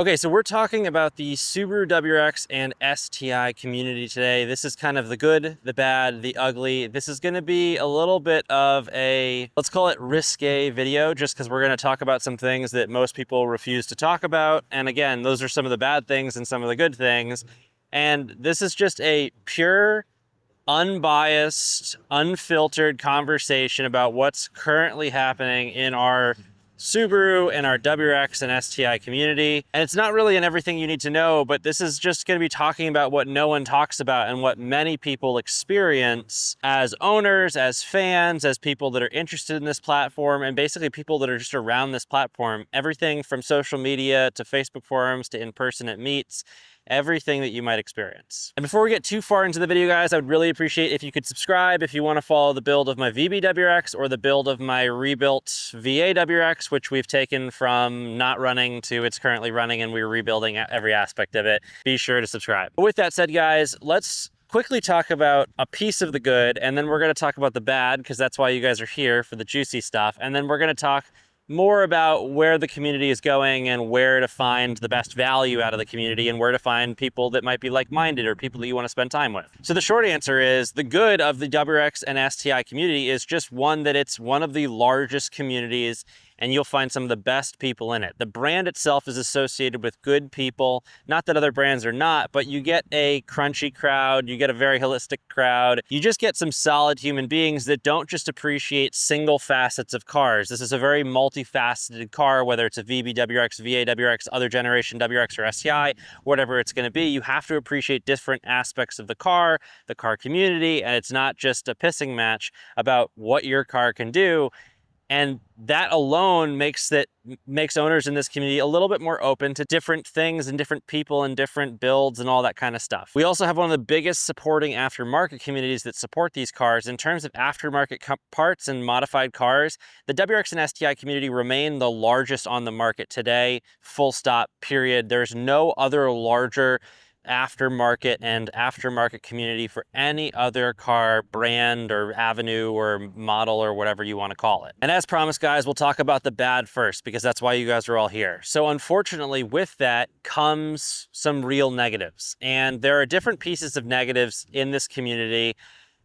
Okay, so we're talking about the Subaru WRX and STI community today. This is kind of the good, the bad, the ugly. This is going to be a little bit of a, let's call it risque video, just because we're going to talk about some things that most people refuse to talk about. And again, those are some of the bad things and some of the good things. And this is just a pure, unbiased, unfiltered conversation about what's currently happening in our Subaru and our WRX and STI community. And it's not really in everything you need to know, but this is just going to be talking about what no one talks about and what many people experience as owners, as fans, as people that are interested in this platform, and basically people that are just around this platform. Everything from social media to Facebook forums to in-person at meets, everything that you might experience. And before we get too far into the video, guys, I would really appreciate if you could subscribe if you want to follow the build of my VBWRX or the build of my rebuilt VAWRX, which we've taken from not running to it's currently running, and we're rebuilding every aspect of it. Be sure to subscribe. But with that said, guys, let's quickly talk about a piece of the good, and then we're going to talk about the bad, because that's why you guys are here, for the juicy stuff. And then we're going to talk more about where the community is going and where to find the best value out of the community and where to find people that might be like-minded or people that you want to spend time with. So the short answer is the good of the WRX and STI community is just one, that it's one of the largest communities and you'll find some of the best people in it. The brand itself is associated with good people. Not that other brands are not, but you get a crunchy crowd, you get a very holistic crowd. You just get some solid human beings that don't just appreciate single facets of cars. This is a very multifaceted car, whether it's a VBWRX, VAWRX, other generation WRX or STI, whatever it's gonna be. You have to appreciate different aspects of the car community, and it's not just a pissing match about what your car can do. And that alone makes owners in this community a little bit more open to different things and different people and different builds and all that kind of stuff. We also have one of the biggest supporting aftermarket communities that support these cars. In terms of aftermarket parts and modified cars, the WRX and STI community remain the largest on the market today, full stop, period. There's no other larger aftermarket community for any other car brand or avenue or model or whatever you want to call it. And as promised, guys, we'll talk about the bad first, because that's why you guys are all here. So unfortunately, with that comes some real negatives, and there are different pieces of negatives in this community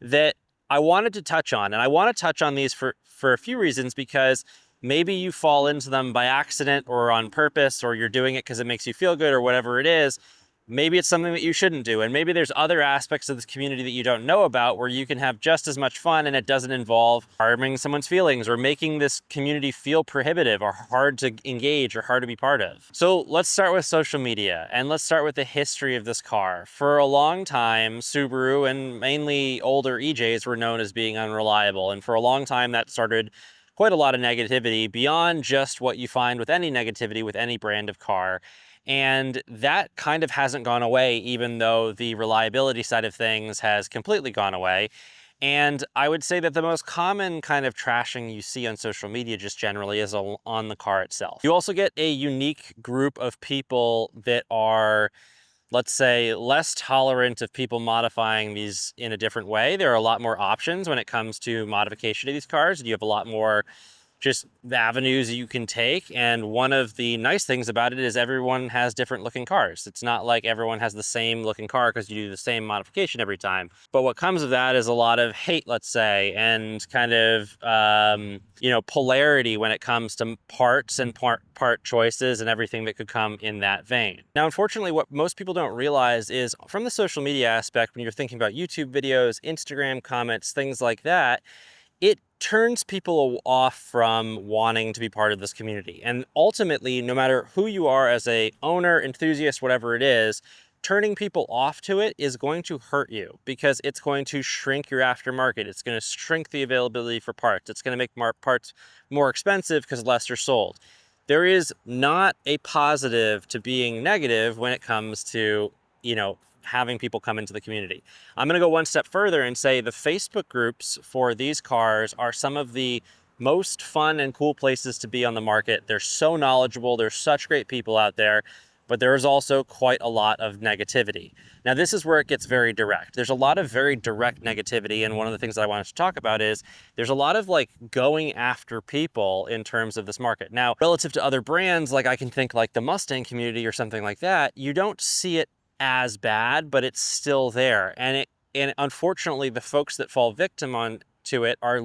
that I wanted to touch on. And I want to touch on these for a few reasons, because maybe you fall into them by accident or on purpose, or you're doing it because it makes you feel good or whatever it is. Maybe it's something that you shouldn't do. And maybe there's other aspects of this community that you don't know about where you can have just as much fun and it doesn't involve harming someone's feelings or making this community feel prohibitive or hard to engage or hard to be part of. So let's start with social media, and let's start with the history of this car. For a long time, Subaru and mainly older EJs were known as being unreliable. And for a long time that started quite a lot of negativity beyond just what you find with any negativity with any brand of car. And that kind of hasn't gone away, even though the reliability side of things has completely gone away. And I would say that the most common kind of trashing you see on social media just generally is on the car itself. You also get a unique group of people that are, let's say, less tolerant of people modifying these in a different way. There are a lot more options when it comes to modification of these cars. You have a lot more just the avenues you can take. And one of the nice things about it is everyone has different looking cars. It's not like everyone has the same looking car because you do the same modification every time. But what comes of that is a lot of hate, let's say, and kind of, polarity when it comes to parts and part choices and everything that could come in that vein. Now, unfortunately, what most people don't realize is from the social media aspect, when you're thinking about YouTube videos, Instagram comments, things like that, it turns people off from wanting to be part of this community. And ultimately, no matter who you are as a owner, enthusiast, whatever it is, turning people off to it is going to hurt you, because it's going to shrink your aftermarket. It's going to shrink the availability for parts. It's going to make parts more expensive because less are sold. There is not a positive to being negative when it comes to, having people come into the community. I'm gonna go one step further and say the Facebook groups for these cars are some of the most fun and cool places to be on the market. They're so knowledgeable. There's such great people out there. but there is also quite a lot of negativity. Now, this is where it gets very direct. There's a lot of very direct negativity, and one of the things that I wanted to talk about is there's a lot of like going after people in terms of this market. Now, relative to other brands, like I can think like the Mustang community or something like that, you don't see it as bad, but it's still there. And unfortunately, the folks that fall victim on to it are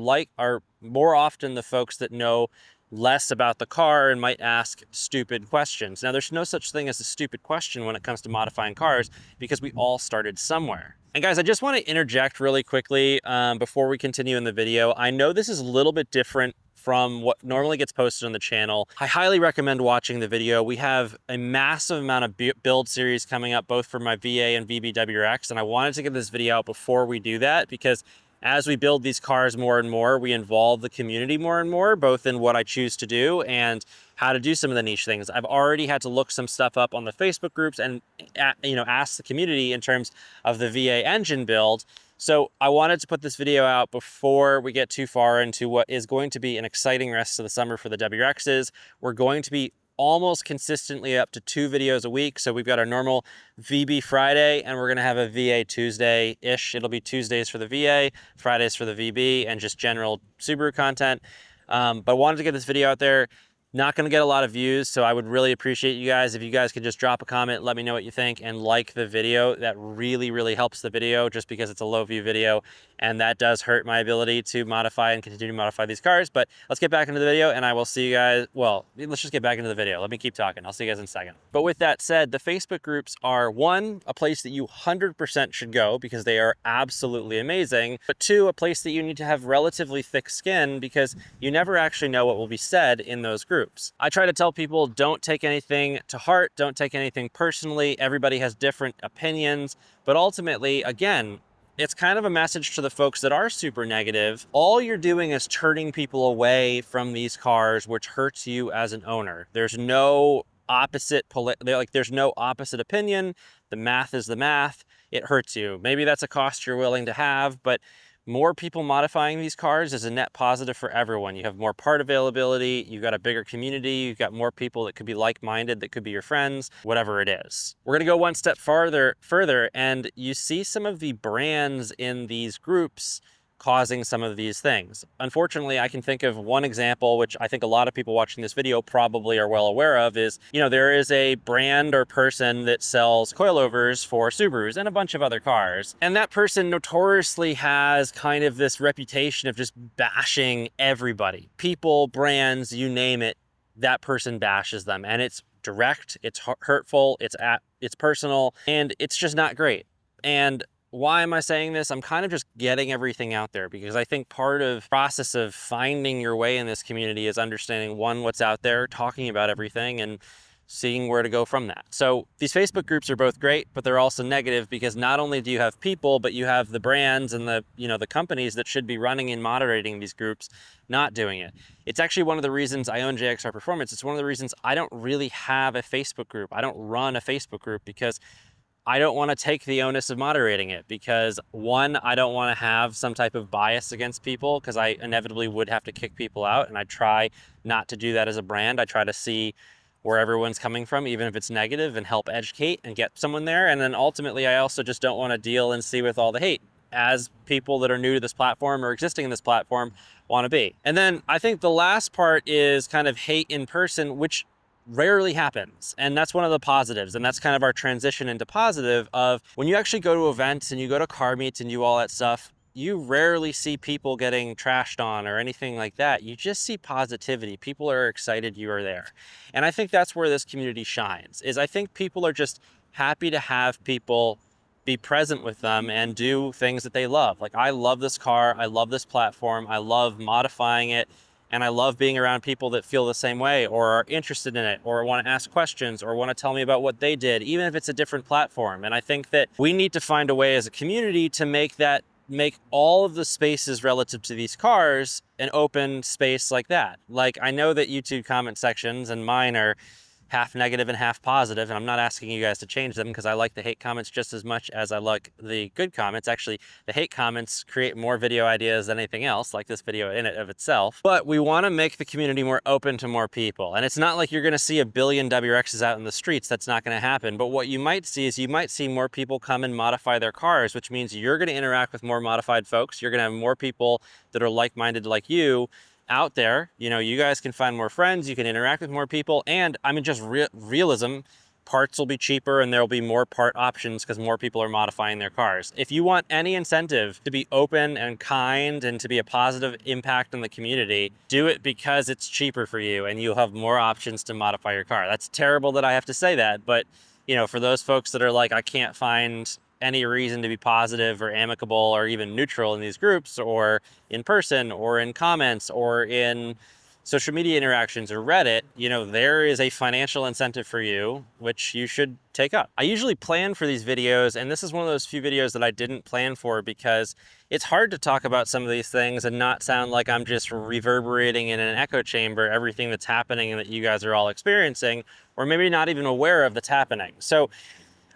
more often the folks that know less about the car and might ask stupid questions. Now, there's no such thing as a stupid question when it comes to modifying cars, because we all started somewhere. And guys, I just want to interject really quickly before we continue in the video. I know this is a little bit different from what normally gets posted on the channel. I highly recommend watching the video. We have a massive amount of build series coming up, both for my VA and VB WRX, and I wanted to get this video out before we do that, because as we build these cars more and more, we involve the community more and more, both in what I choose to do and how to do some of the niche things. I've already had to look some stuff up on the Facebook groups and ask the community in terms of the VA engine build. So I wanted to put this video out before we get too far into what is going to be an exciting rest of the summer for the WRXs. We're going to be almost consistently up to 2 videos a week. So we've got our normal VB Friday, and we're gonna have a VA Tuesday-ish. It'll be Tuesdays for the VA, Fridays for the VB, and just general Subaru content. But I wanted to get this video out there. Not gonna get a lot of views, so I would really appreciate you guys if you guys could just drop a comment, let me know what you think, and like the video. That really, really helps the video, just because it's a low view video, and that does hurt my ability to modify and continue to modify these cars. But let's get back into the video, and I will see you guys, well, let's just get back into the video. Let me keep talking. I'll see you guys in a second. But with that said, the Facebook groups are, one, a place that you 100% should go because they are absolutely amazing, but two, a place that you need to have relatively thick skin because you never actually know what will be said in those groups. I try to tell people, don't take anything to heart, don't take anything personally. Everybody has different opinions, but ultimately, again, it's kind of a message to the folks that are super negative. All you're doing is turning people away from these cars, which hurts you as an owner. There's no there's no opposite opinion. The math is the math. It hurts you. Maybe that's a cost you're willing to have, but more people modifying these cars is a net positive for everyone. You have more part availability, you've got a bigger community, you've got more people that could be like-minded, that could be your friends, whatever it is. We're gonna go one step further, and you see some of the brands in these groups causing some of these things. Unfortunately, I can think of one example, which I think a lot of people watching this video probably are well aware of, is, there is a brand or person that sells coilovers for Subarus and a bunch of other cars. And that person notoriously has kind of this reputation of just bashing everybody. People, brands, you name it, that person bashes them. And it's direct, it's hurtful, it's personal, and it's just not great. And why am I saying this? I'm kind of just getting everything out there because I think part of the process of finding your way in this community is understanding, one, what's out there, talking about everything, and seeing where to go from that. So these Facebook groups are both great, but they're also negative because not only do you have people, but you have the brands and the companies that should be running and moderating these groups not doing it. It's actually one of the reasons I own JXR Performance. It's one of the reasons I don't really have a Facebook group. I don't run a Facebook group because I don't want to take the onus of moderating it because, one, I don't want to have some type of bias against people because I inevitably would have to kick people out, and I try not to do that as a brand. I try to see where everyone's coming from, even if it's negative, and help educate and get someone there. And then ultimately, I also just don't want to deal and see with all the hate as people that are new to this platform or existing in this platform want to be. And then I think the last part is kind of hate in person, which rarely happens. And that's one of the positives. And that's kind of our transition into positive of when you actually go to events and you go to car meets and you all that stuff, you rarely see people getting trashed on or anything like that. You just see positivity. People are excited you are there. And I think that's where this community shines, is I think people are just happy to have people be present with them and do things that they love. Like, I love this car. I love this platform. I love modifying it. And I love being around people that feel the same way or are interested in it or want to ask questions or want to tell me about what they did, even if it's a different platform. And I think that we need to find a way as a community to make all of the spaces relative to these cars an open space like that. Like, I know that YouTube comment sections and mine are half negative and half positive, and I'm not asking you guys to change them because I like the hate comments just as much as I like the good comments. Actually, the hate comments create more video ideas than anything else, like this video in and of itself. But we want to make the community more open to more people. And it's not like you're going to see a billion WRXs out in the streets. That's not going to happen. But what you might see is you might see more people come and modify their cars, which means you're going to interact with more modified folks. You're going to have more people that are like-minded like you out there. You know, you guys can find more friends, you can interact with more people, and I mean, just realism, parts will be cheaper and there'll be more part options because more people are modifying their cars. If you want any incentive to be open and kind and to be a positive impact on the community, do it because it's cheaper for you and you'll have more options to modify your car. That's terrible that I have to say that, but you know, for those folks that are like, I can't find any reason to be positive or amicable or even neutral in these groups or in person or in comments or in social media interactions or Reddit, you know, there is a financial incentive for you, which you should take up. I usually plan for these videos, and this is one of those few videos that I didn't plan for because it's hard to talk about some of these things and not sound like I'm just reverberating in an echo chamber everything that's happening and that you guys are all experiencing, or maybe not even aware of that's happening. So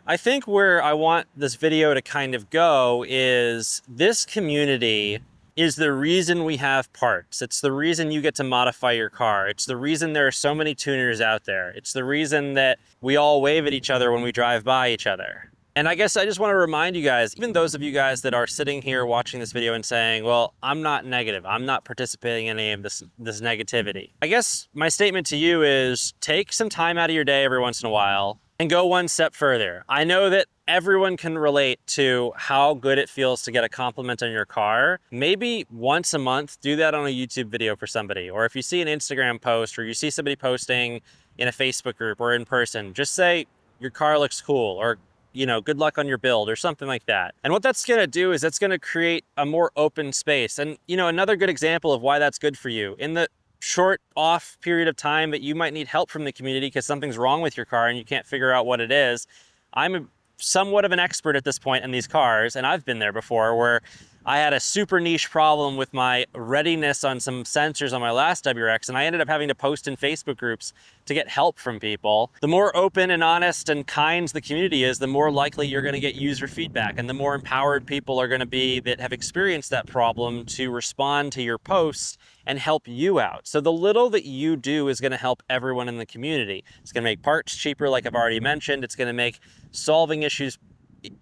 I think where I want this video to kind of go is this community is the reason we have parts. It's the reason you get to modify your car. It's the reason there are so many tuners out there. It's the reason that we all wave at each other when we drive by each other. And I guess I just want to remind you guys, even those of you guys that are sitting here watching this video and saying, well, I'm not negative. I'm not participating in any of this negativity. I guess my statement to you is take some time out of your day every once in a while and go one step further. I know that everyone can relate to how good it feels to get a compliment on your car. Maybe once a month, do that on a YouTube video for somebody. Or if you see an Instagram post or you see somebody posting in a Facebook group or in person, just say, your car looks cool, or you know, good luck on your build or something like that. And what that's gonna do is that's gonna create a more open space. And you know, another good example of why that's good for you, in the short off period of time that you might need help from the community because something's wrong with your car and you can't figure out what it is. I'm somewhat of an expert at this point in these cars, and I've been there before where I had a super niche problem with my readiness on some sensors on my last WRX, and I ended up having to post in Facebook groups to get help from people. The more open and honest and kind the community is, the more likely you're gonna get user feedback, and the more empowered people are gonna be that have experienced that problem to respond to your posts and help you out. So the little that you do is gonna help everyone in the community. It's gonna make parts cheaper, like I've already mentioned. It's gonna make solving issues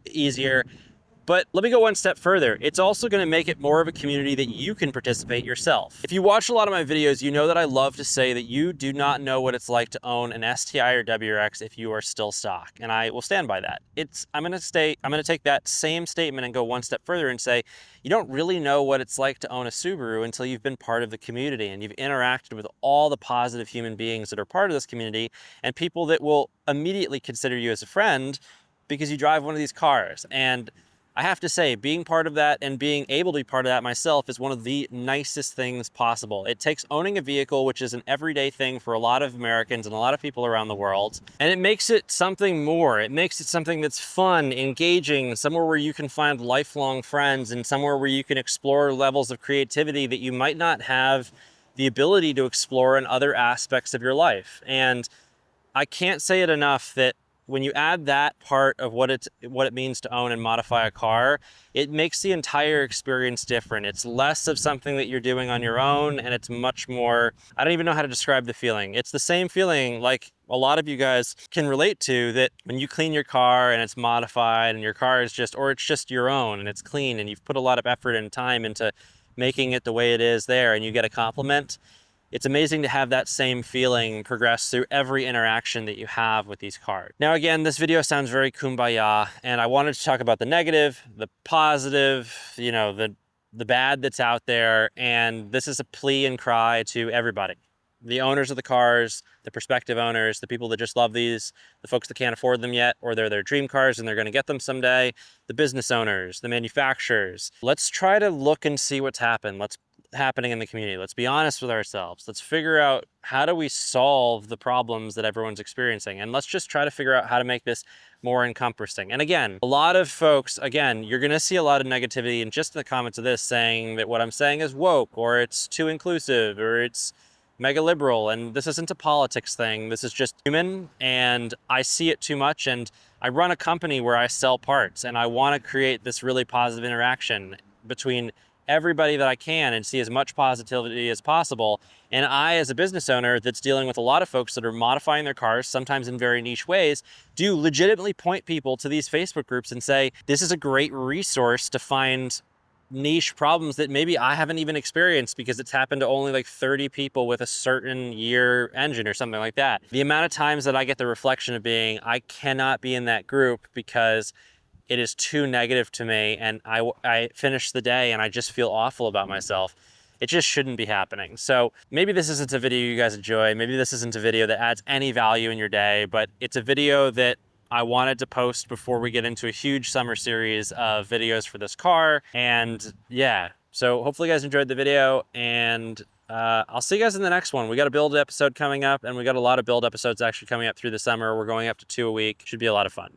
easier. But let me go one step further. It's also gonna make it more of a community that you can participate yourself. If you watch a lot of my videos, you know that I love to say that you do not know what it's like to own an STI or WRX if you are still stock. And I will stand by that. I'm gonna take that same statement and go one step further and say, you don't really know what it's like to own a Subaru until you've been part of the community and you've interacted with all the positive human beings that are part of this community and people that will immediately consider you as a friend because you drive one of these cars. And I have to say, being part of that and being able to be part of that myself is one of the nicest things possible. It takes owning a vehicle, which is an everyday thing for a lot of Americans and a lot of people around the world, and it makes it something more. It makes it something that's fun, engaging, somewhere where you can find lifelong friends and somewhere where you can explore levels of creativity that you might not have the ability to explore in other aspects of your life. And I can't say it enough that when you add that part of what it means to own and modify a car, it makes the entire experience different. It's less of something that you're doing on your own, and it's much more, I don't even know how to describe the feeling. It's the same feeling like a lot of you guys can relate to, that when you clean your car and it's modified and your car is just, or it's just your own and it's clean and you've put a lot of effort and time into making it the way it is there and you get a compliment. It's amazing to have that same feeling progress through every interaction that you have with these cars. Now, again, this video sounds very kumbaya, and I wanted to talk about the negative, the positive, you know, the bad that's out there, and this is a plea and cry to everybody. The owners of the cars, the prospective owners, the people that just love these, the folks that can't afford them yet, or they're their dream cars and they're gonna get them someday, the business owners, the manufacturers. Let's try to look and see what's happening in the community. Let's be honest with ourselves. Let's figure out, how do we solve the problems that everyone's experiencing? And let's just try to figure out how to make this more encompassing. And again, a lot of folks, again, you're gonna see a lot of negativity in just the comments of this saying that what I'm saying is woke, or it's too inclusive, or it's mega liberal, and this isn't a politics thing. This is just human, and I see it too much. And I run a company where I sell parts, and I want to create this really positive interaction between everybody that I can and see as much positivity as possible. And I, as a business owner that's dealing with a lot of folks that are modifying their cars, sometimes in very niche ways, do legitimately point people to these Facebook groups and say, this is a great resource to find niche problems that maybe I haven't even experienced because it's happened to only like 30 people with a certain year engine or something like that. The amount of times that I get the reflection of being, I cannot be in that group because it is too negative to me, and I finish the day and I just feel awful about myself. It just shouldn't be happening. So maybe this isn't a video you guys enjoy. Maybe this isn't a video that adds any value in your day, but it's a video that I wanted to post before we get into a huge summer series of videos for this car. And yeah, so hopefully you guys enjoyed the video, and I'll see you guys in the next one. We got a build episode coming up, and we got a lot of build episodes actually coming up through the summer. We're going up to 2 a week. Should be a lot of fun.